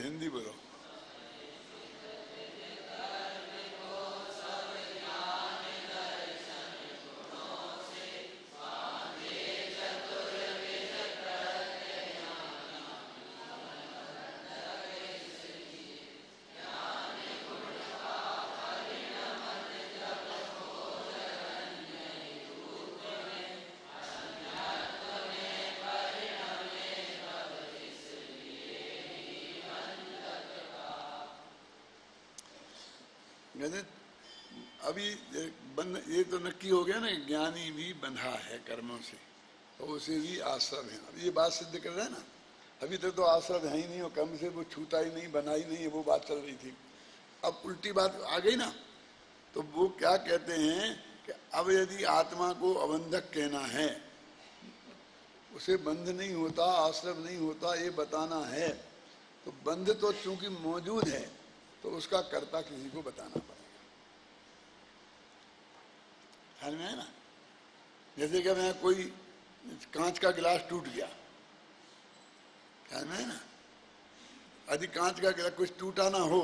हिंदी बोलो। कहते अभी ये तो नक्की हो गया ना, ज्ञानी भी बंधा है कर्मों से और उसे भी आश्रम है। अब ये बात सिद्ध कर रहा है ना, अभी तक तो आश्रम है ही नहीं और कर्म से वो छूता ही नहीं, बना ही नहीं है, वो बात चल रही थी। अब उल्टी बात आ गई ना, तो वो क्या कहते हैं कि अब यदि आत्मा को अबंधक कहना है, उसे बंध नहीं होता, आश्रम नहीं होता, ये बताना है, तो बंध तो चूंकि मौजूद है तो उसका कर्ता किसी को बताना पड़ेगा। ख्याल में है ना? जैसे कि मैं कोई कांच का गिलास टूट गया, ख्याल में है ना? यदि कांच का गिलास कुछ टूटा ना हो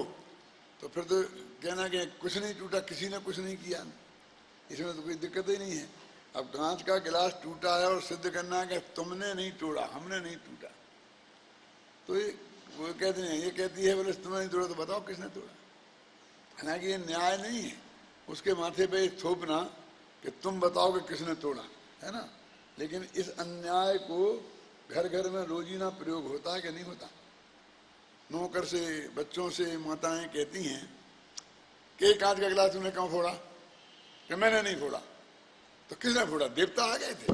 तो फिर तो कहना कि कुछ नहीं टूटा, किसी ने कुछ नहीं किया, इसमें तो कोई दिक्कत ही नहीं है। अब कांच का गिलास टूटा है और सिद्ध करना है कि तुमने नहीं तोड़ा, हमने नहीं टूटा, तो ये वो कहते हैं, ये कहती है बोले तुमने नहीं तोड़ा तो बताओ किसने तोड़ा। हालांकि ये न्याय नहीं है उसके माथे पे थोपना कि तुम बताओ कि किसने तोड़ा, है ना? लेकिन इस अन्याय को घर घर में रोजीना प्रयोग होता है कि नहीं होता? नौकर से, बच्चों से माताएं कहती हैं कि कांच का गिलास तुमने क्यों फोड़ा? कि मैंने नहीं फोड़ा। तो किसने फोड़ा? देवता आ गए थे,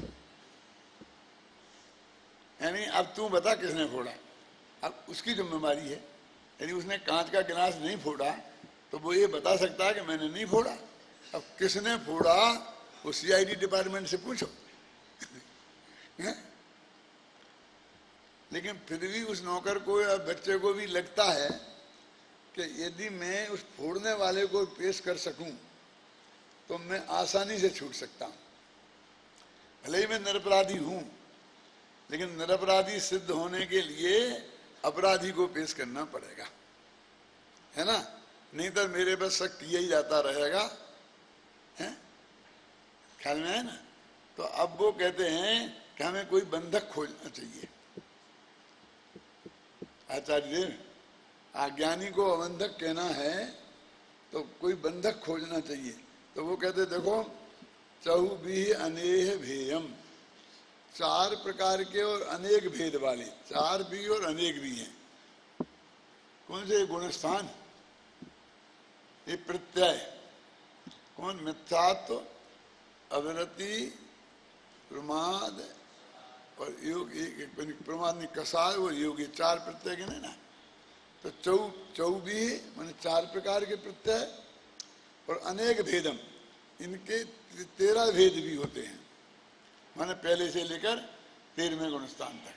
यानी अब तू बता किसने फोड़ा। अब उसकी जिम्मेदारी है, यदि उसने कांच का गिलास नहीं फोड़ा तो वो ये बता सकता है कि मैंने नहीं फोड़ा। अब किसने फोड़ा वो सीआईडी डिपार्टमेंट से पूछो। लेकिन फिर भी उस नौकर को या बच्चे को भी लगता है कि यदि मैं उस फोड़ने वाले को पेश कर सकूं तो मैं आसानी से छूट सकता हूं। भले ही मैं निरपराधी हूं, लेकिन निरपराधी सिद्ध होने के लिए अपराधी को पेश करना पड़ेगा, है ना? नहीं तो मेरे बस शक किया ही जाता रहेगा, है? ख्याल में है ना? तो अब वो कहते हैं कि हमें कोई बंधक खोजना चाहिए। आचार्य अज्ञानी को अबंधक कहना है तो कोई बंधक खोजना चाहिए। तो वो कहते देखो, चहुबी अनेह भेयम, चार प्रकार के और अनेक भेद वाले, चार भी और अनेक भी हैं। कौन से? गुणस्थान, ये प्रत्यय, कौन? मिथ्यात्व, अविरति, प्रमाद और योग। प्रमाद नहीं, कसाय और योग, ये चार प्रत्यय के ना। तो चौबी माने चार प्रकार के प्रत्यय और अनेक भेदम, इनके 13 भेद भी होते हैं, माने पहले से लेकर 13वें गुणस्थान तक।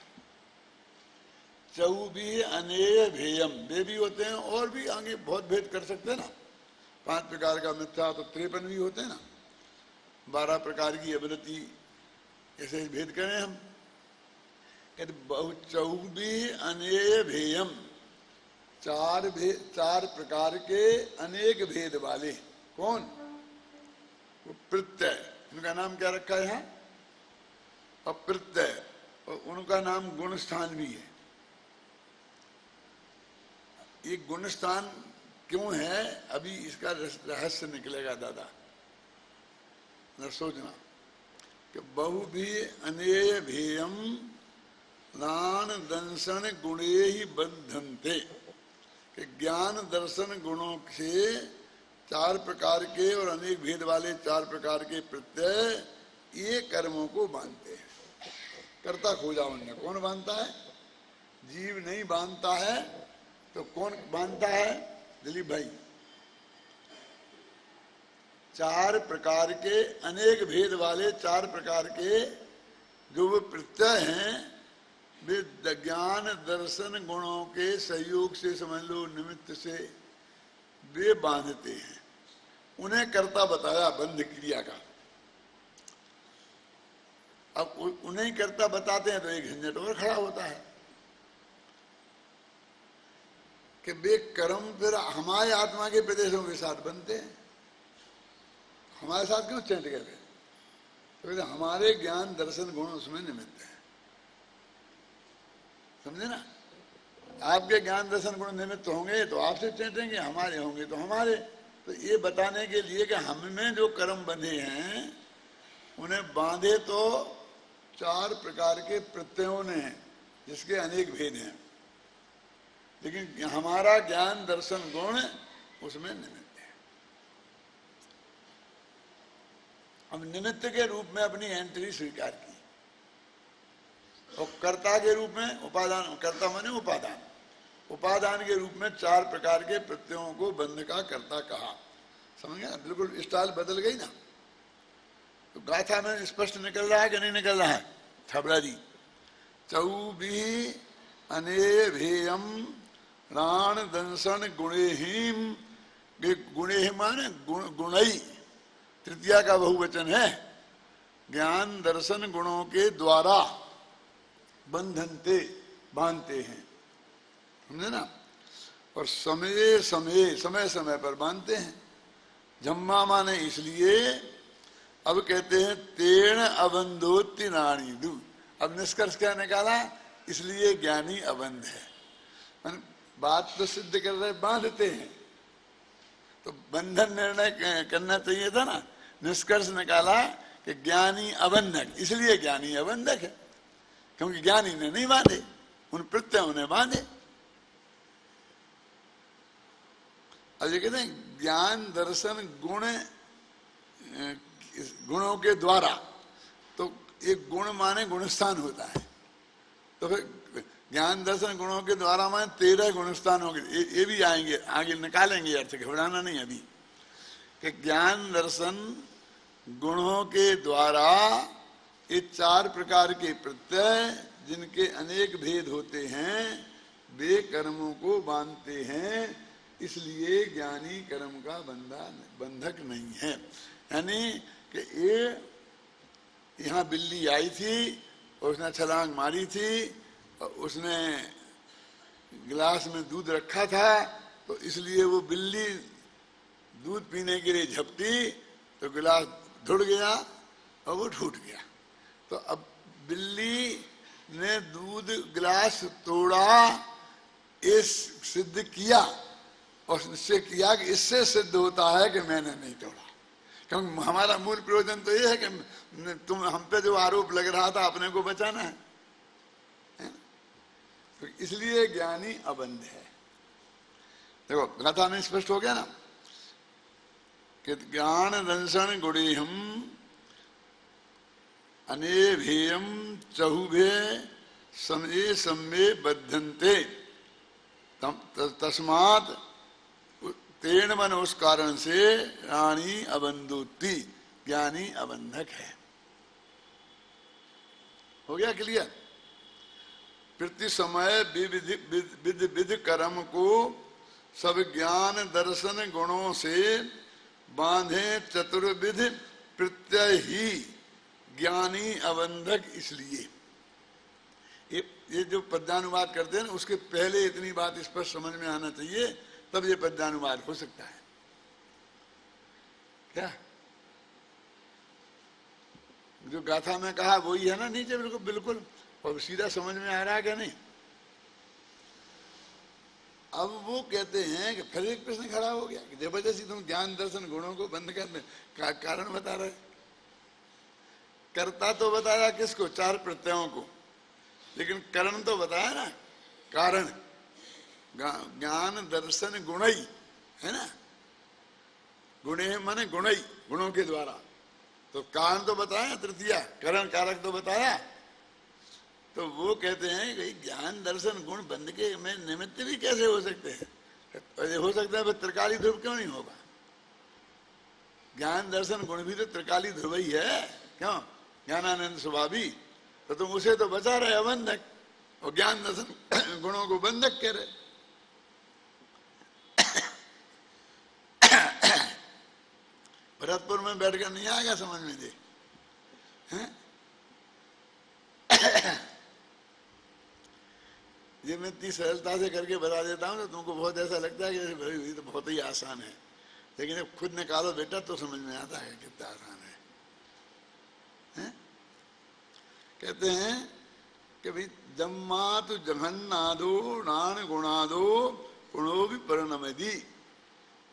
चौबी अनेय भेयम, वे भी होते हैं और भी आगे बहुत भेद कर सकते हैं ना। 5 प्रकार का मिथ्या तो 53 भी होते हैं ना। 12 प्रकार की अवृत्ति, ऐसे भेद करें हम। कहते बहुत चौबी अनेय भेयम, चार प्रकार के अनेक भेद वाले। कौन? वो प्रत्यय, उनका नाम क्या रखा है यहाँ? अप्रत्यय, और उनका नाम गुणस्थान भी है। ये गुणस्थान क्यों है, अभी इसका रहस्य निकलेगा दादा, न सोचना। कि बहु भी अनेय भेयम ज्ञान दर्शन गुणे ही बद्धन्ते, कि ज्ञान दर्शन गुणों से 4 प्रकार के और अनेक भेद वाले 4 प्रकार के प्रत्यय ये कर्मों को बांधते हैं। कर्ता खोजा उनने, कौन बांधता है? जीव नहीं बांधता है तो कौन बांधता है? दिलीप भाई। 4 प्रकार के अनेक भेद वाले 4 प्रकार के जो वो प्रत्यय हैं, वे ज्ञान दर्शन गुणों के सहयोग से, समझ लो निमित्त से, वे बांधते हैं। उन्हें कर्ता बताया बंध क्रिया का। अब उन्हें कर्ता बताते हैं तो एक झंझट और खड़ा होता है। कि वे कर्म फिर हमारे आत्मा के प्रदेशों के साथ बनते हैं। हमारे साथ क्यों चैंट गए थे? तो हमारे ज्ञान दर्शन गुण उसमें निमित्त है। समझे ना? आपके ज्ञान दर्शन गुण निमित्त होंगे तो आपसे चेतेंगे, हमारे होंगे तो हमारे। तो ये बताने के लिए कि हम में जो कर्म बंधे हैं उन्हें बांधे तो 4 प्रकार के प्रत्ययों ने हैं, जिसके अनेक भेद हैं, लेकिन हमारा ज्ञान दर्शन गुण उसमें निमित्त है। हम निमित्त के रूप में अपनी एंट्री स्वीकार की और कर्ता के रूप में उपादान, कर्ता माने उपादान, उपादान के रूप में 4 प्रकार के प्रत्ययों को बंध का कर्ता कहा। समझ गया? बिल्कुल स्टाइल बदल गई ना। तो गाथा में स्पष्ट निकल रहा है कि नहीं निकल रहा है? छबरा जी, चौबी अनेभेयम प्राण दंशन गुणेहीम, गुणे माने गुणई, तृतीया का बहुवचन है। ज्ञान दर्शन गुणों के द्वारा बंधनते, बांधते हैं। समझे ना? और समय समय समय समय पर बांधते हैं। जम्मा माने इसलिए, अब कहते हैं तेण अबंधोत्ति नाणीदु। अब निष्कर्ष क्या निकाला? इसलिए ज्ञानी अबंध है। बात तो सिद्ध कर रहे, बांधते हैं तो बंधन निर्णय करना चाहिए था ना। निष्कर्ष निकाला कि ज्ञानी अबंधक, इसलिए ज्ञानी अबंधक है, क्योंकि ज्ञानी ने नहीं बांधे, उन प्रत्ययों ने बांधे। अब ये कहते हैं ज्ञान दर्शन गुण, गुणों के द्वारा, तो एक गुण माने गुणस्थान होता है, तो फिर ज्ञान दर्शन गुणों के द्वारा माने 13 गुणस्थान होंगे। ये भी आएंगे, आगे निकालेंगे अर्थ, घबराना नहीं अभी। कि ज्ञान दर्शन गुणों के द्वारा ये 4 प्रकार के प्रत्यय, जिनके अनेक भेद होते हैं, वे कर्मों को बांधते हैं। इसलिए ज्ञानी कर्म का बंधक नहीं है। यानी कि ये यहाँ बिल्ली आई थी और उसने छलांग मारी थी और उसने गिलास में दूध रखा था, तो इसलिए वो बिल्ली दूध पीने के लिए झपटी तो गिलास धुड़ गया और वो टूट गया। तो अब बिल्ली ने दूध गिलास तोड़ा, इस सिद्ध किया और निश्चय किया कि इससे सिद्ध होता है कि मैंने नहीं तोड़ा। क्योंकि हमारा मूल प्रयोजन तो ये है कि तुम हम पे जो आरोप लग रहा था अपने को बचाना है, तो इसलिए ज्ञानी अबंध है। देखो गाथा में स्पष्ट हो गया ना कि ज्ञान दंशन गुणेहम अनेभेयम चहुभे समय सम्मे बद्धन्ते तस्मात् तेण मन, उस कारण से रानी अबंधोत्ति, ज्ञानी अबंधक है। हो गया क्लियर? प्रति समय विध विध कर्म को सब ज्ञान दर्शन गुणों से बांधे चतुर्विध प्रत्यय ही ज्ञानी अबंधक। इसलिए ये जो पद्यानुवाद करते हैं ना, उसके पहले इतनी बात स्पष्ट समझ में आना चाहिए, तब ये पद्यानुवाद हो सकता है। क्या जो गाथा में कहा वही है ना नीचे, बिल्कुल बिल्कुल, और सीधा समझ में आ रहा है क्या नहीं? अब वो कहते हैं कि फिर एक प्रश्न खड़ा हो गया कि जबरदस्ती तुम ज्ञान दर्शन गुणों को बंद करने का कारण बता रहे। कर्ता तो बताया किसको? 4 प्रत्ययों को, लेकिन कारण तो बताया ना, कारण ज्ञान दर्शन गुणई है ना, गुणे माने गुणई, गुणों के द्वारा। तो कारण तो बताया, तृतीया करण कारक तो बताया। तो वो कहते हैं कि ज्ञान दर्शन गुण बंध के में निमित्त भी कैसे हो सकते हैं? हो सकता है त्रिकाली ध्रुव क्यों नहीं होगा? ज्ञान दर्शन गुण भी तो त्रिकाली ध्रुव ही है, क्यों? ज्ञानानंद स्वभावी, तो तुम उसे तो बचा रहे अबंधक, और ज्ञान दर्शन गुणों को बंधक कह रहे। भरतपुर में बैठकर नहीं आएगा समझ में दे, हैं? ये मैं इतनी सरलता से करके बता देता हूँ तो तुमको बहुत ऐसा लगता है कि भाई ये तो बहुत ही आसान है, लेकिन जब खुद निकालो बेटा तो समझ में आता है कितना आसान है, हैं? कहते हैं कि भाई जम्मात जघन्नादो नान गुणादो गुणो भी परिणमति,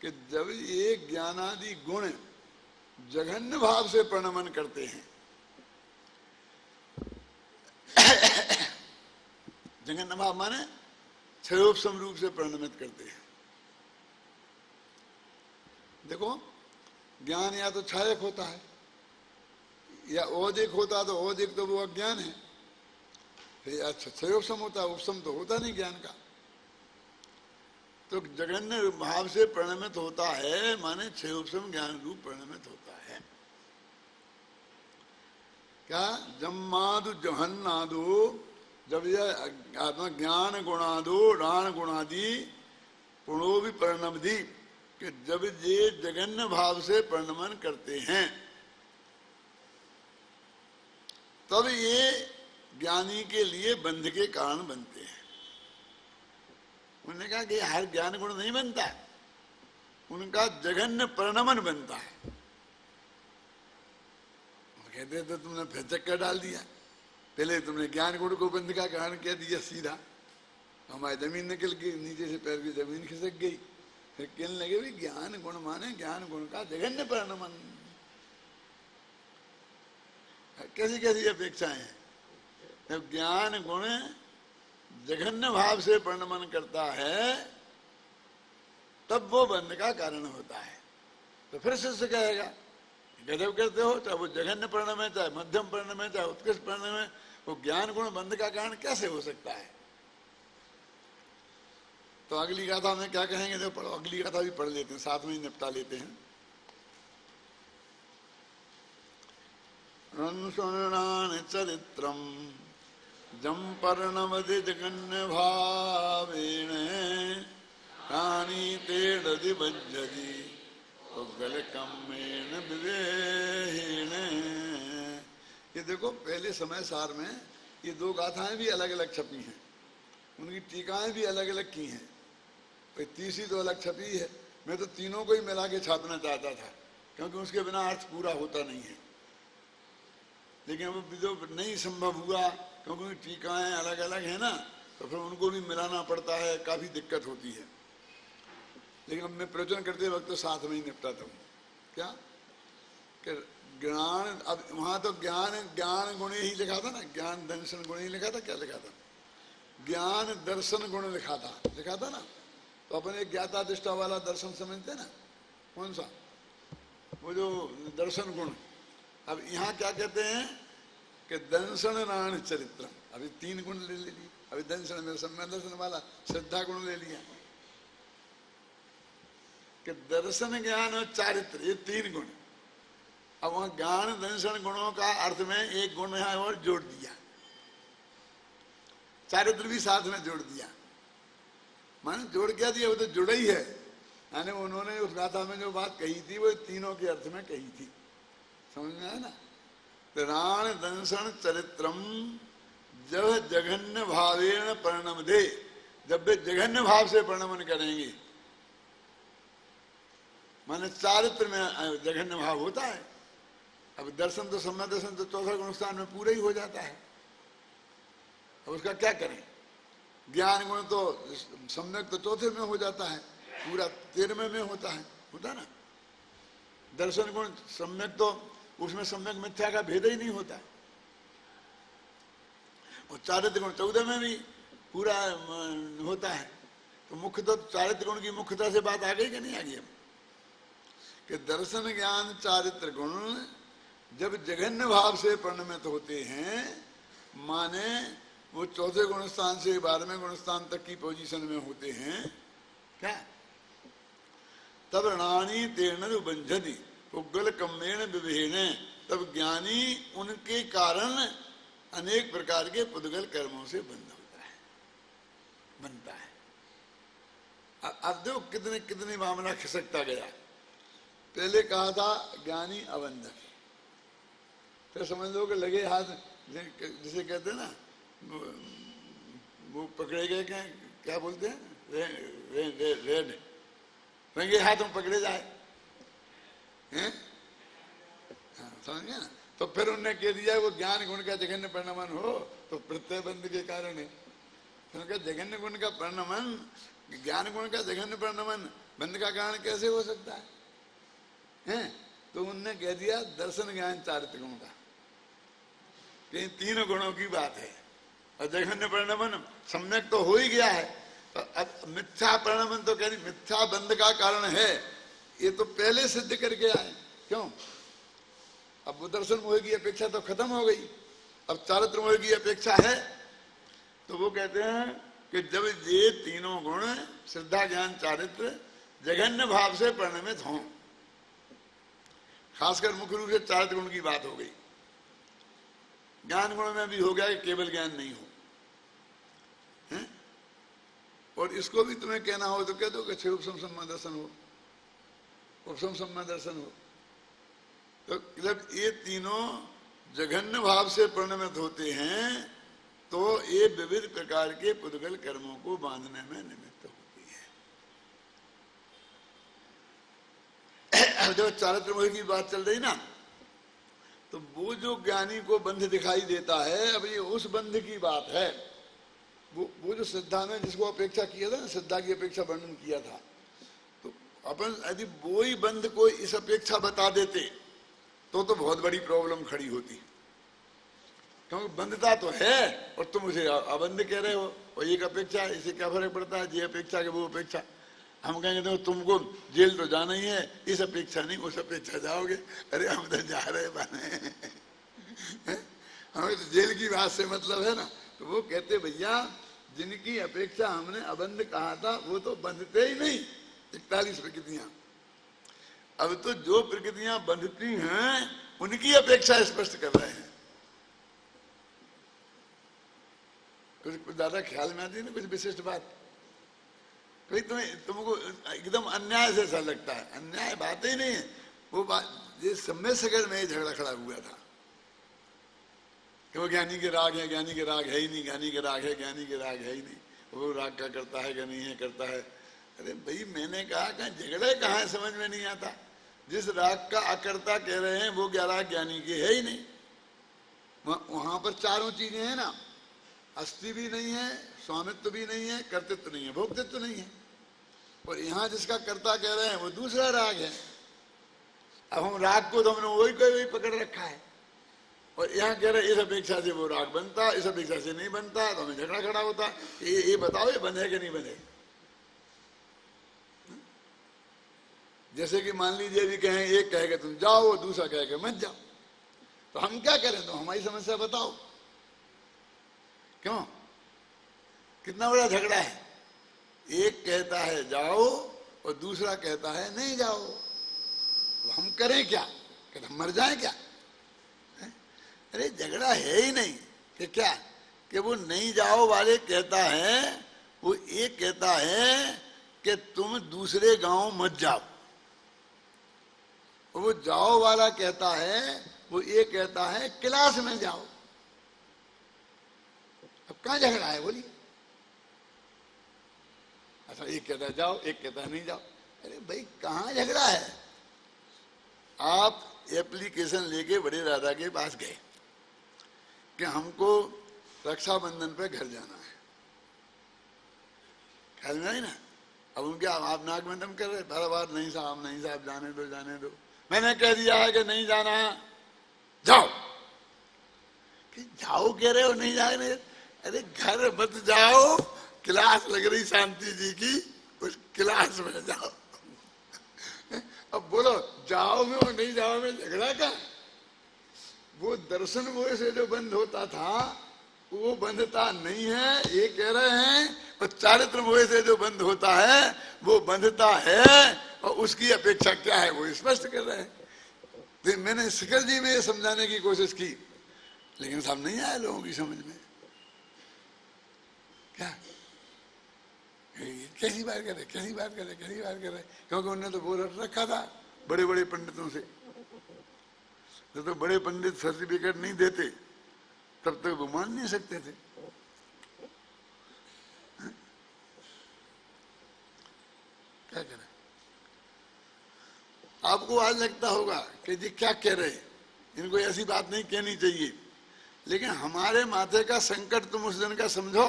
कि जब ये ज्ञानादि गुण जघन्य भाव से परिणमन करते हैं, जघन्य भाव माने क्षयोपम रूप से परिणमित करते हैं। देखो ज्ञान या तो क्षयक होता है या औदिक होता, तो औदिक तो वो अज्ञान है, फिर या क्षयोपम होता है, उपशम तो होता नहीं ज्ञान का। तो जघन्य भाव से परिणमित होता है माने क्षयोपम ज्ञान रूप परिणमित होता है। क्या जम्मादु जहन्नादु, जब यह आत्मा ज्ञान गुणादो राण गुणादि पुणो भी परिणमदि, कि जब ये जघन्य भाव से परिणमन करते हैं तब ये ज्ञानी के लिए बंध के कारण बनते हैं। उन्होंने कहा कि हर ज्ञान गुण नहीं बनता, उनका जघन्य परिणमन बनता है। कहते तो तुमने फिर चक्कर डाल दिया, पहले तुमने ज्ञान गुण को बंध का कारण कह दिया सीधा, हमारी जमीन निकल गई, नीचे से पैर की जमीन खिसक गई, फिर कहने लगे भी ज्ञान गुण माने ज्ञान गुण का जघन्य परिणमन। कैसी कैसी अपेक्षाएं हैं। जब ज्ञान गुण जघन्य भाव से परिणमन करता है तब वो बंध का कारण होता है। तो फिर शिष्य कहेगा गजब करते हो, चाहे वो जघन्य परिणम है, चाहे मध्यम परिणम है, चाहे उत्कृष्ट परिणम है, वो ज्ञान गुण बंध का कारण कैसे हो सकता है। तो अगली गाथा में क्या कहेंगे, देखो पढ़ो, अगली गाथा भी पढ़ लेते हैं, साथ में ही निपटा लेते हैं। रणसुनान चरित्रम जम परिणमति जघन्य भावेण कानी तेड़दि बज्जति उग्गल कम्मेन विवेहेण। ये देखो पहले समय सार में ये दो गाथाएं भी अलग अलग छपी हैं, उनकी टीकाएं भी अलग अलग की हैं, तो तीसरी तो अलग छपी है। मैं तो तीनों को ही मिला के छापना चाहता था, क्योंकि उसके बिना अर्थ पूरा होता नहीं है, लेकिन अब जो नहीं संभव हुआ क्योंकि टीकाएं अलग अलग है ना, तो फिर उनको भी मिलाना पड़ता है, काफी दिक्कत होती है। लेकिन अब मैं प्रवचन करते वक्त तो साथ में ही निपटाता हूँ। क्या कि ज्ञान, अब वहां तो ज्ञान ज्ञान गुण ही लिखा था ना, ज्ञान दर्शन गुण ही लिखा था, क्या लिखा था, ज्ञान दर्शन गुण लिखा था ना। तो अपन एक ज्ञाता दृष्टा वाला दर्शन समझते ना, कौन सा, वो जो दर्शन गुण। अब यहाँ क्या कहते हैं कि दंशन नाण चरित्र, अभी तीन गुण ले लिए, अभी दंशन में समय दर्शन वाला श्रद्धा गुण ले लिया, कि दर्शन ज्ञान और चारित्र ये तीन गुण। अब वहां ज्ञान दर्शन गुणों का अर्थ में एक गुण है और जोड़ दिया, चारित्र भी साथ में जोड़ दिया। माने जोड़ क्या दिया, वो तो जुड़ा ही है, यानी उन्होंने उस गाथा में जो बात कही थी वो तीनों के अर्थ में कही थी, समझ में आया ना। राण दंशन चरित्रम जब जघन्य भावेण परिणम दे, जब वे जघन्य भाव से परिणमन करेंगे, माने चारित्र में जघन्य भाव होता है। अब दर्शन तो सम्यक दर्शन तो चौथा गुण स्थान में पूरा ही हो जाता है, अब उसका क्या करें। ज्ञान गुण तो सम्यक तो चौथे में हो जाता है, पूरा 13वें में होता है ना। दर्शन गुण सम्यक तो उसमें सम्यक मिथ्या का भेद ही नहीं होता, और चारित्र गुण 14 में भी पूरा होता है। तो मुख्य तो चारित्र गुण की मुख्यता से बात आ गई कि नहीं आ गई, कि दर्शन ज्ञान चारित्र गुण जब जघन्य भाव से परिणमित होते हैं, माने वो चौथे गुण स्थान से 12वें गुण स्थान तक की पोजीशन में होते हैं, क्या तब ऋणानी तेर्ण बंझति उग्गल कम्मेण विवेहेण, तब ज्ञानी उनके कारण अनेक प्रकार के पुद्गल कर्मों से बंध होता है, बनता है। अब देखो कितने कितने मामला खिसकता गया। पहले कहा था ज्ञानी अबंधक, फिर समझ लो कि लगे हाथ, जिसे कहते हैं ना वो पकड़े गए क्या बोलते हैं, रेड रंगे हाथों पकड़े जाए हैं, समझ गया ना। तो फिर उन्होंने कह दिया वो ज्ञान गुण का जघन्य परिणमन हो तो प्रत्यय बंध के कारण है। उनका जघन्य गुण का परिणमन, ज्ञान गुण का जघन्य परिणमन बंध का कारण कैसे हो सकता है, हैं? तो उनने कह दिया दर्शन ज्ञान चारित्र गुण का, कि तीनों गुणों की बात है। और जघन्य परिणमन सम्यक तो हो ही गया है, तो अब मिथ्या परिणमन तो कह रही मिथ्या बंध का कारण है, ये तो पहले सिद्ध करके आए। क्यों? अब वो दर्शन मोह की अपेक्षा तो खत्म हो गई, अब चारित्र मोह की अपेक्षा है। तो वो कहते हैं कि जब ये तीनों गुण श्रद्धा ज्ञान चारित्र जघन्य भाव से परिणमित हों, खासकर मुख्य रूप से चारित्र गुण की बात हो गई, ज्ञान गुण में भी हो गया कि केवल ज्ञान नहीं हो, हैं? और इसको भी तुम्हें कहना हो तो कह दो कि उपसम सम्मा दर्शन हो, उपसम सम्मा दर्शन हो। तो जब ये तीनों जघन्य भाव से परिणमित होते हैं तो ये विविध प्रकार के पुद्गल कर्मों को बांधने में निमित्त होती है। अब जब चारित्र मोह की बात चल रही ना, तो वो जो ज्ञानी को बंध दिखाई देता है, अब ये उस बंध की बात है। वो जो श्रद्धा में जिसको अपेक्षा किया था ना, श्रद्धा की अपेक्षा वर्णन किया था, तो अपन यदि वो ही बंध को इस अपेक्षा बता देते तो बहुत बड़ी प्रॉब्लम खड़ी होती, क्योंकि बंधता तो है और तुम उसे अबंध कह रहे हो, और एक अपेक्षा, इसे क्या फर्क पड़ता है, ये अपेक्षा के वो अपेक्षा। हम कहेंगे तो तुमको जेल तो जाना ही है, इस अपेक्षा नहीं उस अपेक्षा जाओगे। अरे हम तो जा रहे बने हमें तो जेल की बात से मतलब है ना। तो वो कहते भैया जिनकी अपेक्षा हमने अबंध कहा था वो तो बंधते ही नहीं, 41 प्रकृतियां। अब तो जो प्रकृतियां बंधती हैं उनकी अपेक्षा स्पष्ट कर रहे हैं। कुछ ज्यादा ख्याल में आती है ना कुछ विशिष्ट बात, कोई तुमको एकदम अन्याय से ऐसा लगता है, अन्याय बात ही नहीं है वो बात। ये समय सगर में झगड़ा खड़ा हुआ था कि वो ज्ञानी के राग है, ज्ञानी के राग है ही नहीं, ज्ञानी के राग है, ज्ञानी के राग है ही नहीं, वो राग का करता है कि नहीं है करता है। अरे भाई मैंने कहा कि झगड़े कहाँ है समझ में नहीं आता। जिस राग का अकर्ता कह रहे हैं वो राग ज्ञानी के है ही नहीं। वहां पर चारों चीजें हैं ना, अस्थि भी नहीं है, स्वामित्व भी नहीं है, कर्तृत्व नहीं है, भोक्तृत्व नहीं है। और यहाँ जिसका कर्ता कह रहे हैं वो दूसरा राग है। अब हम राग को तो हमने वही पकड़ रखा है, और यहाँ कह रहे इस अपेक्षा से वो राग बनता, इस अपेक्षा से नहीं बनता, तो हमें झगड़ा खड़ा होता। ये बताओ ये बंधे कि नहीं बंधे। जैसे कि मान लीजिए भी कहें, एक कहेगा तुम जाओ, दूसरा कहेगा मत जाओ, तो हम क्या करें? तो हमारी समस्या बताओ। क्यों? कितना बड़ा झगड़ा है। एक कहता है जाओ और दूसरा कहता है नहीं जाओ, तो हम करें क्या? कि हम मर जाएं क्या? अरे झगड़ा है ही नहीं कि क्या कि वो नहीं जाओ वाले कहता है, वो एक कहता है कि तुम दूसरे गांव मत जाओ, वो जाओ वाला कहता है, वो एक कहता है क्लास में जाओ। अब कहां झगड़ा है बोलिए? अच्छा एक कहता है जाओ, एक कहता है नहीं जाओ। अरे भाई कहां झगड़ा है? आप एप्लीकेशन लेके बड़े दादा के पास गए कि हमको रक्षाबंधन पे घर जाना है, ख्याल में आई ना। अब उनके आप नाक में दम कर रहे बार बार, नहीं साहब नहीं साहब जाने दो जाने दो। मैंने कह दिया है कि नहीं जाना, जाओ। कि जाओ कह रहे हो, नहीं जाने। अरे घर मत जाओ, क्लास लग रही शांति जी की, उस क्लास में जाओ। अब बोलो जाओ में और नहीं जाओ में झगड़ा का? वो दर्शन मोह से जो बंध होता था वो बंधता नहीं है, ये कह रहे हैं। और चारित्र मोह से जो बंध होता है वो बंधता है, और उसकी अपेक्षा क्या है वो स्पष्ट कर रहे हैं। तो मैंने शिखर जी में ये समझाने की कोशिश की, लेकिन सब नहीं आया लोगों की समझ में। क्या कैसी बात करे, कैसी बात करे, कैसी बात करे? क्योंकि उन्होंने तो वो रट रखा था बड़े बड़े पंडितों से। जब तो बड़े पंडित सर्टिफिकेट नहीं देते तब तक वो मान नहीं सकते थे। क्या करें? आपको आज लगता होगा कि जी क्या कह रहे, इनको ऐसी बात नहीं कहनी चाहिए, लेकिन हमारे माथे का संकट तुम उस दिन का समझो।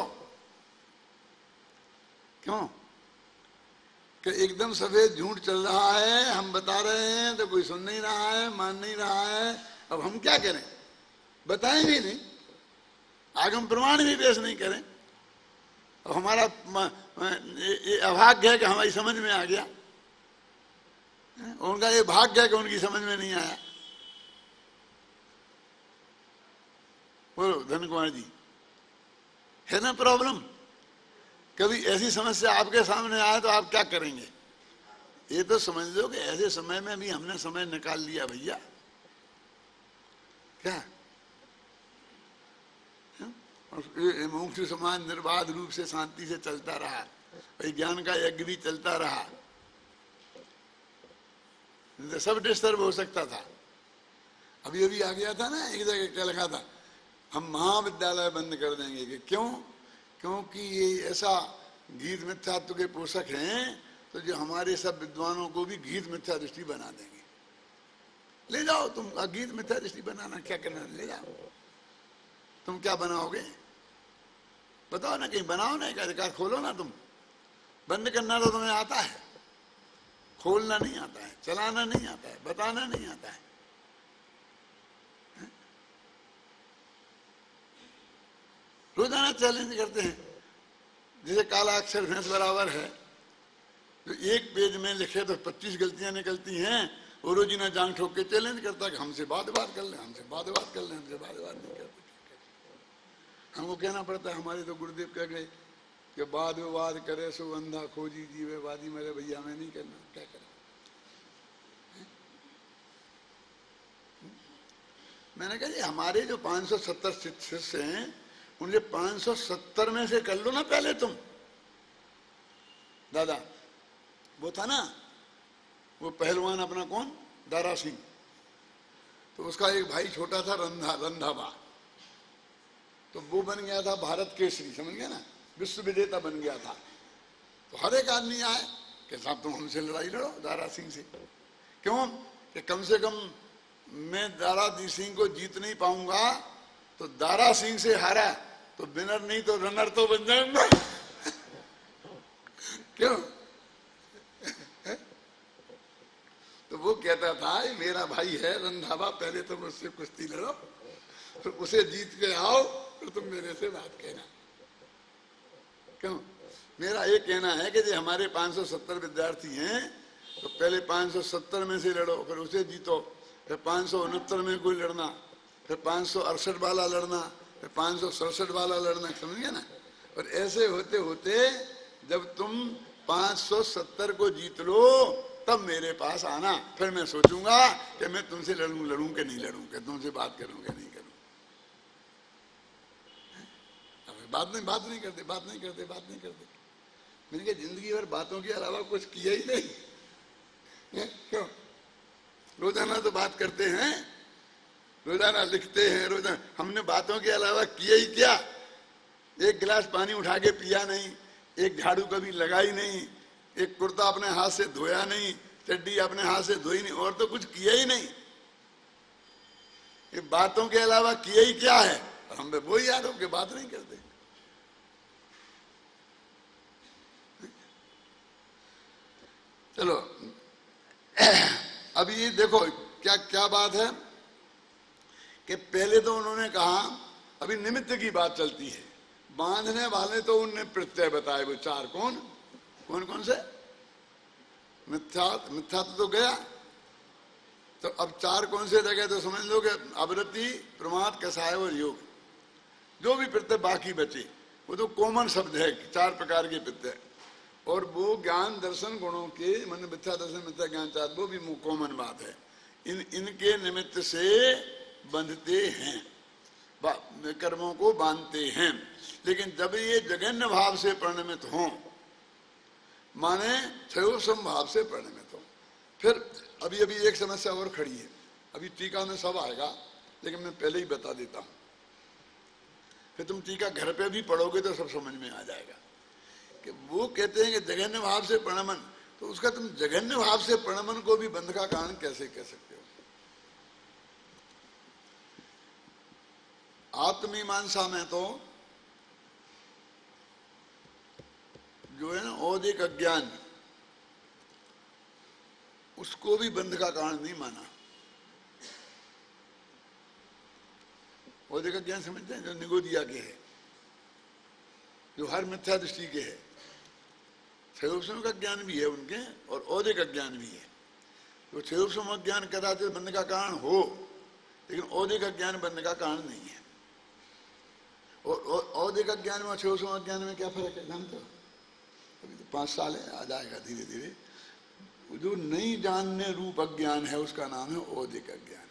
क्यों कि एकदम सफेद झूठ चल रहा है, हम बता रहे हैं तो कोई सुन नहीं रहा है, मान नहीं रहा है। अब हम क्या करें? बताएं भी नहीं, आगे हम प्रमाण भी पेश नहीं करें। अब हमारा ये अभाग्य है कि हमारी समझ में आ गया, उनका ये भाग्य है कि उनकी समझ में नहीं आया। बोलो धन कुमार जी, है ना प्रॉब्लम? कभी ऐसी समस्या आपके सामने आए तो आप क्या करेंगे? ये तो समझ लो कि ऐसे समय में भी हमने समय निकाल लिया भैया। क्या मुमुक्षु समाज निर्बाध रूप से शांति से चलता रहा, भाई ज्ञान का यज्ञ भी चलता रहा, सब डिस्टर्ब हो सकता था। अभी अभी आ गया था ना एक जगह, क्या लिखा था, हम महाविद्यालय बंद कर देंगे। कि क्यों? क्योंकि ये ऐसा गीत मिथ्यात्व के पोषक हैं, तो जो हमारे सब विद्वानों को भी गीत मिथ्या दृष्टि बना देंगे। ले जाओ तुम, गीत मिथ्या दृष्टि बनाना क्या करना, ले जाओ। तुम क्या बनाओगे बताओ ना, कहीं बनाओ ना, एक अधिकार खोलो ना। तुम बंद करना तो तुम्हें आता है, खोलना नहीं आता है, चलाना नहीं आता है, बताना नहीं आता है। रोजाना चैलेंज करते हैं, जैसे काला अक्षर भैंस बराबर है, तो एक पेज में लिखे तो 25 गलतियां निकलती हैं। और रोजीना जांग ठोक के चैलेंज करता है कि हमसे बात कर ले, हमसे बात कर ले, हमसे बात नहीं करते। हमको कहना पड़ता है, हमारे तो गुरुदेव कह गए कि वाद विवाद करे सो अंधा खोजी जीवे वादी, मेरे भैया मैं नहीं करना, क्या करें? मैंने कहा जी हमारे जो 570 शिष्य हैं, उनके 570 में से कर लो ना पहले तुम। दादा वो था ना, वो पहलवान अपना कौन, दारा सिंह, तो उसका एक भाई छोटा था रंधावा, तो वो बन गया था भारत केसरी, समझ गया ना, विश्व विजेता बन गया था। तो हर एक आदमी आए कि साहब तुम हमसे लड़ाई लड़ो दारा सिंह से। क्यों? कि कम से कम मैं दारा सिंह को जीत नहीं पाऊंगा, तो दारा सिंह से हारा तो विनर नहीं तो रनर तो बन जाऊंगा। क्यों? तो वो कहता था मेरा भाई है रंधावा, पहले तुम उससे कुश्ती लड़ो, फिर उसे जीत के आओ, फिर तुम मेरे से बात कहना। क्यों? मेरा ये कहना है कि जो हमारे 570 विद्यार्थी हैं, तो पहले 570 में से लड़ो, फिर उसे जीतो, फिर 569 में कोई लड़ना, फिर 568 वाला लड़ना, फिर 567 वाला लड़ना, समझ गया ना। और ऐसे होते होते जब तुम 570 को जीत लो, तब मेरे पास आना, फिर मैं सोचूंगा कि मैं तुमसे लड़ूं कि नहीं लड़ूं, कि तुमसे बात करूं कि नहीं करूं। बात नहीं करते। मैंने कहा जिंदगी भर बातों के अलावा कुछ किया ही नहीं। क्यों? रोजाना तो बात करते हैं, रोजाना लिखते हैं, रोजाना हमने बातों के अलावा किया ही क्या? एक गिलास पानी उठा के पिया नहीं, एक झाड़ू कभी लगाई नहीं, एक कुर्ता अपने हाथ से धोया नहीं, चड्डी अपने हाथ से धोई नहीं, और तो कुछ किया ही नहीं। ये बातों के अलावा किया ही क्या है? हम वो ही याद हो के बात नहीं करते। चलो अभी ये देखो क्या क्या बात है कि पहले तो उन्होंने कहा, अभी निमित्त की बात चलती है। बांधने वाले तो उनने प्रत्यय बताए, वो चार कौन से? मिथ्या तो गया, तो अब चार कौन से रह गए? तो समझ लो कि अवृत्ति, प्रमाद, कसाय और योग, जो भी प्रत्यय बाकी बचे वो तो कॉमन शब्द है, चार प्रकार के प्रत्यय। और वो ज्ञान दर्शन गुणों के मन मिथ्या दर्शन मिथ्या ज्ञान चार, वो भी कॉमन बात है। इनके निमित्त से बंधते हैं, कर्मों को बांधते हैं। लेकिन जब ये जघन्य भाव से परिणमित हों, माने क्षयोसम भाव से परिणमित हो, फिर अभी एक समस्या और खड़ी है। अभी टीका में सब आएगा, लेकिन मैं पहले ही बता देता हूं, फिर तुम टीका घर पे भी पढ़ोगे तो सब समझ में आ जाएगा। कि वो कहते हैं कि जघन्य भाव से परिणमन, तो उसका तुम जघन्य भाव से प्रणमन को भी बंध का कारण कैसे कह सकते हो? आत्मीमांसा में तो जो है ना औदिक अज्ञान, उसको भी बंध का कारण नहीं माना। औदिक अज्ञान समझते हैं, जो निगोदिया के है, जो हर मिथ्या दृष्टि के है। क्षयोपम का ज्ञान भी है उनके और औदिक अज्ञान भी है। तो क्षयोपम अज्ञान कदाचित बंध का कारण हो, लेकिन औदिक अज्ञान बंध का कारण नहीं है। और औदिक अज्ञान में क्षयोपम अज्ञान में क्या फर्क है जानते हो? अभी तो 5 साल है, आ जाएगा धीरे धीरे। जो नहीं जानने रूप अज्ञान है उसका नाम है औदिक अज्ञान,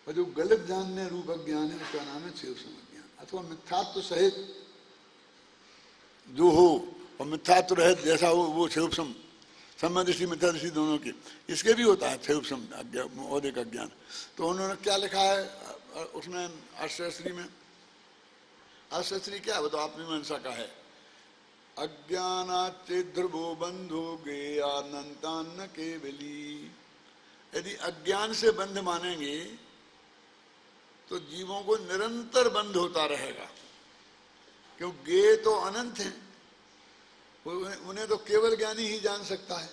और जो गलत जानने रूप अज्ञान है उसका नाम है क्षयोपम अज्ञान। अथवा मिथ्यात्व सहित जो हो और मिथ्यात्व रहित जैसा हो वो क्षयोपम, सम्यदृष्टि मिथ्यादृष्टि दोनों की, इसके भी होता है क्षयोपम औदिक अज्ञान। तो उन्होंने क्या लिखा है उसमें अष्टशास्त्री में? अष्टशास्त्री क्या है? वो तो आत्मीमांसा का है। अज्ञानाच्चेत् ध्रुवो बंधो ज्ञेयानन्तान्न केवली। यदि अज्ञान से बंध मानेंगे तो जीवों को निरंतर बंध होता रहेगा, क्यों? ज्ञेय तो अनंत है, उन्हें तो केवल ज्ञानी ही जान सकता है।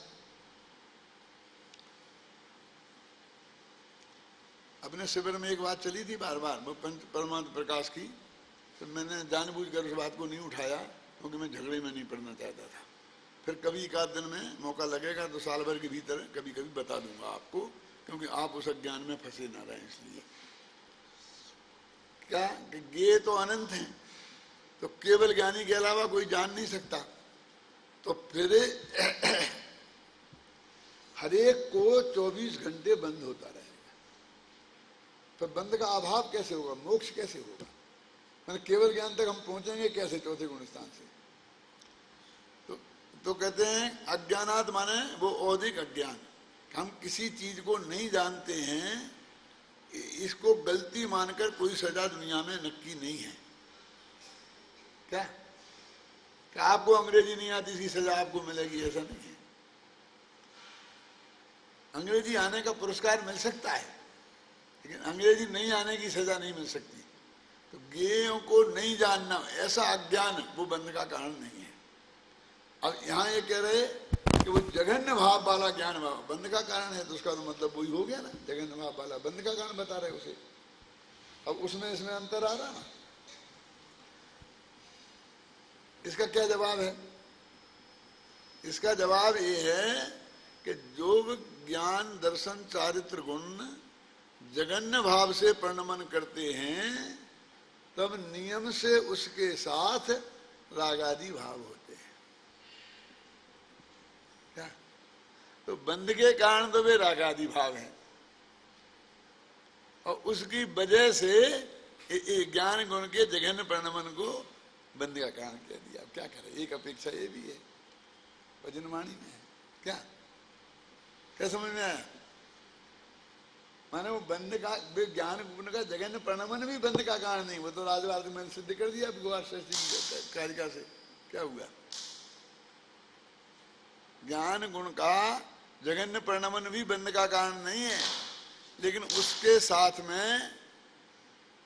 अपने शिविर में एक बात चली थी बार बार, वो परमात्मा प्रकाश की, तो मैंने जानबूझकर उस बात को नहीं उठाया क्योंकि मैं झगड़े में नहीं पड़ना चाहता था। फिर कभी एक आध दिन में मौका लगेगा तो साल भर के भीतर कभी कभी बता दूंगा आपको, क्योंकि आप उस अज्ञान में फंसे ना रहें इसलिए। क्या कि ज्ञेय तो अनंत है, तो केवल ज्ञानी के अलावा कोई जान नहीं सकता। तो फिर हरेक को 24 घंटे बंद होता रहेगा, तो बंद का अभाव कैसे होगा? मोक्ष कैसे होगा? मैंने केवल ज्ञान तक हम पहुंचेंगे कैसे चौथे गुण स्थान से? तो कहते हैं अज्ञानात माने वो औदिक अज्ञान, हम किसी चीज को नहीं जानते हैं, इसको गलती मानकर कोई सजा दुनिया में नक्की नहीं है। क्या कि आपको अंग्रेजी नहीं आती इसकी सजा आपको मिलेगी, ऐसा नहीं है। अंग्रेजी आने का पुरस्कार मिल सकता है, लेकिन अंग्रेजी नहीं आने की सजा नहीं मिल सकती। तो ज्ञेयों को नहीं जानना, ऐसा अज्ञान वो बंध का कारण नहीं है। अब यहाँ ये कह रहे कि वो जघन्य भाव वाला ज्ञान बंध का कारण है, तो उसका तो मतलब वही हो गया ना, जघन्य भाव वाला बंध का कारण बता रहे उसे। अब उसमें इसमें अंतर आ रहा ना। इसका क्या जवाब है? इसका जवाब ये है कि जो ज्ञान दर्शन चारित्र गुण जघन्य भाव से प्रणमन करते हैं, तब नियम से उसके साथ रागादि भाव होते हैं। क्या? तो बंध के कारण तो वे रागादि भाव हैं, और उसकी वजह से ज्ञान गुण के जघन्य प्रणमन को बंध का कारण कह दिया। अब क्या करें? एक अपेक्षा ये भी है भजनवाणी में। क्या समझ में आया? माने वो बंध का ज्ञान गुण का जघन्य प्रणमन भी बंध का कारण नहीं, वो तो राजवाद मैंने सिद्ध कर दिया कारिका से। क्या हुआ? ज्ञान गुण का जघन्य प्रणमन भी बंध का कारण नहीं है, लेकिन उसके साथ में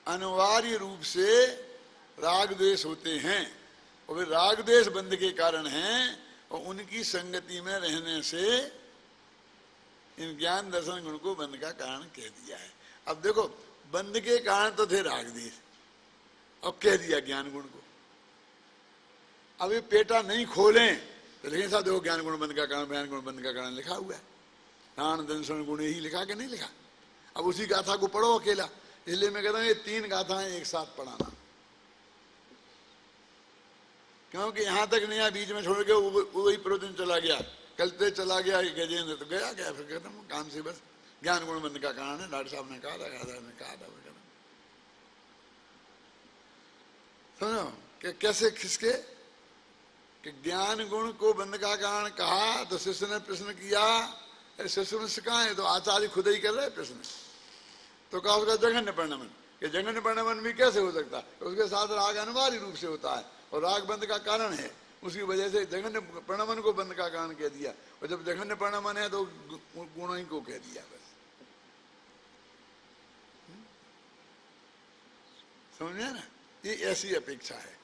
अनिवार्य रूप से राग द्वेष होते हैं, और वे राग द्वेष बंध के कारण हैं, और उनकी संगति में रहने से इन ज्ञान दर्शन गुण को बंध का कारण कह दिया है। अब देखो, बंध के कारण तो थे राग द्वेष, अब कह दिया ज्ञान गुण को। अब ये पेटा नहीं खोलें तो लेकिन साहब देखो ज्ञान गुण बंध का कारण, ज्ञान गुण बंध का कारण लिखा हुआ है, ज्ञान दर्शन गुण ही लिखा कि नहीं लिखा? अब उसी गाथा को पढ़ो अकेला। इसलिए मैं कहता हूँ ये 3 गाथाएं एक साथ पढ़ाना, क्योंकि यहां तक नहीं आया, बीच में छोड़ के वही प्रवचन चला गया, कलते चला गया गजेंद्र, तो गया क्या फिर खत्म काम से। बस ज्ञान गुण बंध का कारण है, डॉक्टर साहब ने कहा था, ने कहा था, समझो कि कैसे खिसके कि ज्ञान गुण को बंध का कारण कहा। तो शिष्य ने प्रश्न किया, शिष्य में कहा है, तो आचार्य खुद ही कर रहे प्रश्न। तो कहा उसका जघन्य प्रणमन, कि जघन्य प्रणमन भी कैसे हो सकता है? उसके साथ राग अनिवार्य रूप से होता है, और राग बंध का कारण है, उसकी वजह से जघन्य प्रणमन को बंद का कारण कह दिया, और जब जघन्य प्रणमन है तो गुण ही को कह दिया बस। समझ में ना, ये ऐसी अपेक्षा है।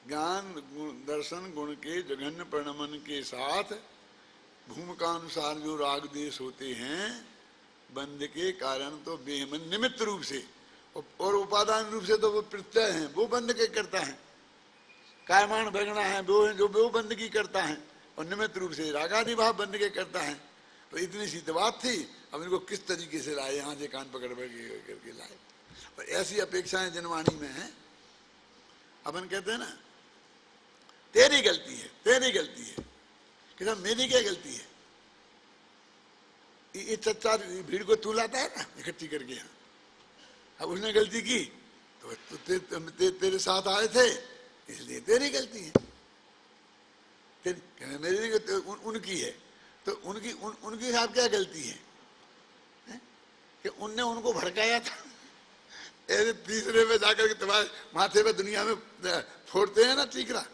ज्ञान दर्शन गुण के जघन्य प्रणमन के साथ भूमिका अनुसार जो राग देश होते हैं बंध के कारण तो बेहमन निमित्त रूप से, और उपादान रूप से तो वो प्रत्यय है, वो बंध के करता है। कायमान भगना है वो है जो वो बंद की करता है, और निमित्त रूप से रागादि भाव बंद के करता है। तो इतनी सी तो बात थी, अब इनको किस तरीके से लाए, यहाँ से कान पकड़ करके लाए। और ऐसी अपेक्षाएं जनवाणी में है। अपन कहते हैं ना तेरी गलती है, तेरी गलती है, कि साहब मेरी क्या गलती है? ये चच्चा भीड़ को तू लाता है ना इकट्ठी करके यहाँ, अब उसने गलती की तो तेरे साथ आए थे इसलिए तेरी गलती है। मेरी तो उनकी है, तो उनकी साहब क्या गलती है? कि उनने उनको भड़काया था। ऐसे तीसरे में जाकर के तुम्हारे माथे पे दुनिया में फोड़ते हैं ना चीकरा,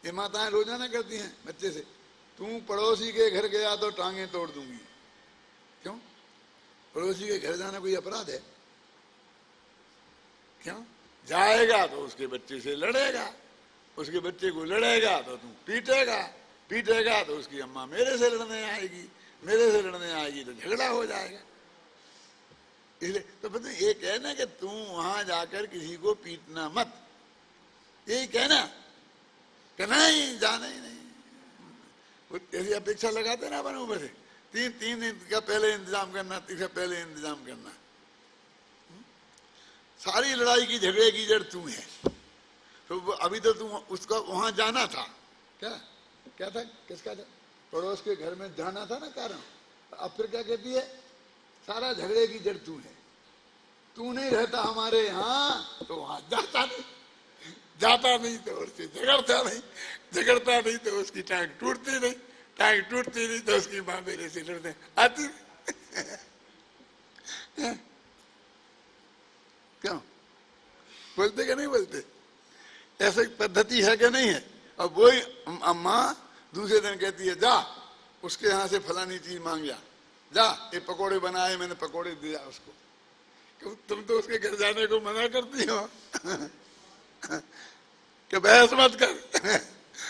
ये माताएं रोजाना करती हैं बच्चे से, तू पड़ोसी के घर गया तो टांगे तोड़ दूंगी। क्यों? पड़ोसी के घर जाना कोई अपराध है? क्यों? जाएगा तो उसके बच्चे से लड़ेगा, उसके बच्चे को लड़ेगा तो तू पीटेगा, पीटेगा तो उसकी अम्मा मेरे से लड़ने आएगी, मेरे से लड़ने आएगी तो झगड़ा हो जाएगा। इसलिए तो पता ये कहना कि तू वहां जाकर किसी को पीटना मत, यही कहना कि नहीं जाना ही नहीं। ऐसी अपेक्षा लगाते ना अपन ऊपर से, तीन दिन का पहले इंतजाम करना, तीसरा पहले इंतजाम करना। सारी लड़ाई की झगड़े की जड़ तू है। तो अभी तो तू उसका वहां जाना था, क्या था, किसका था? पड़ोस के घर में जाना था ना कारण। अब फिर क्या कहती है? सारा झगड़े की जड़ तू है, तू नहीं रहता हमारे यहाँ तो वहां जाता नहीं, जाता नहीं तो उससे झगड़ता नहीं, झगड़ता नहीं तो उसकी टांग टूटती नहीं, टांग टूटती नहीं तो उसकी माँ मेरे से लड़ने आती। क्यों बोलते क्या नहीं बोलते? ऐसी पद्धति है क्या नहीं है? और वही अम्मा दूसरे दिन कहती है जा उसके यहाँ से फलानी चीज मांग जा, ये पकोड़े बनाए मैंने पकोड़े दिया उसको। क्यों? तुम तो उसके घर जाने को मना करती हो कि बहस मत कर।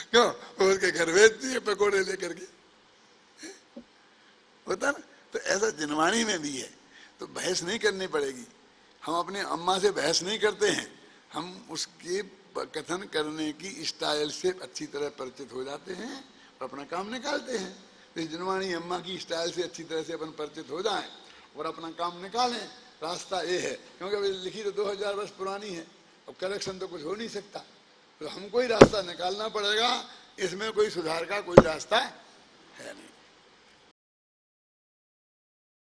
क्यों? उसके घर भेजती है पकोड़े लेकर के, होता ना। तो ऐसा जनवाणी में भी है, तो बहस नहीं करनी पड़ेगी। हम अपने अम्मा से बहस नहीं करते हैं, हम उसके कथन करने की स्टाइल से अच्छी तरह परिचित हो जाते हैं और अपना काम निकालते हैं। तो जनवाणी अम्मा की स्टाइल से अच्छी तरह से अपन परिचित हो जाएं और अपना काम निकालें। रास्ता ये है, क्योंकि अभी लिखी तो 2000 वर्ष पुरानी है, अब करेक्शन तो कुछ हो नहीं सकता, तो हमको ही रास्ता निकालना पड़ेगा। इसमें कोई सुधार का कोई रास्ता है नहीं।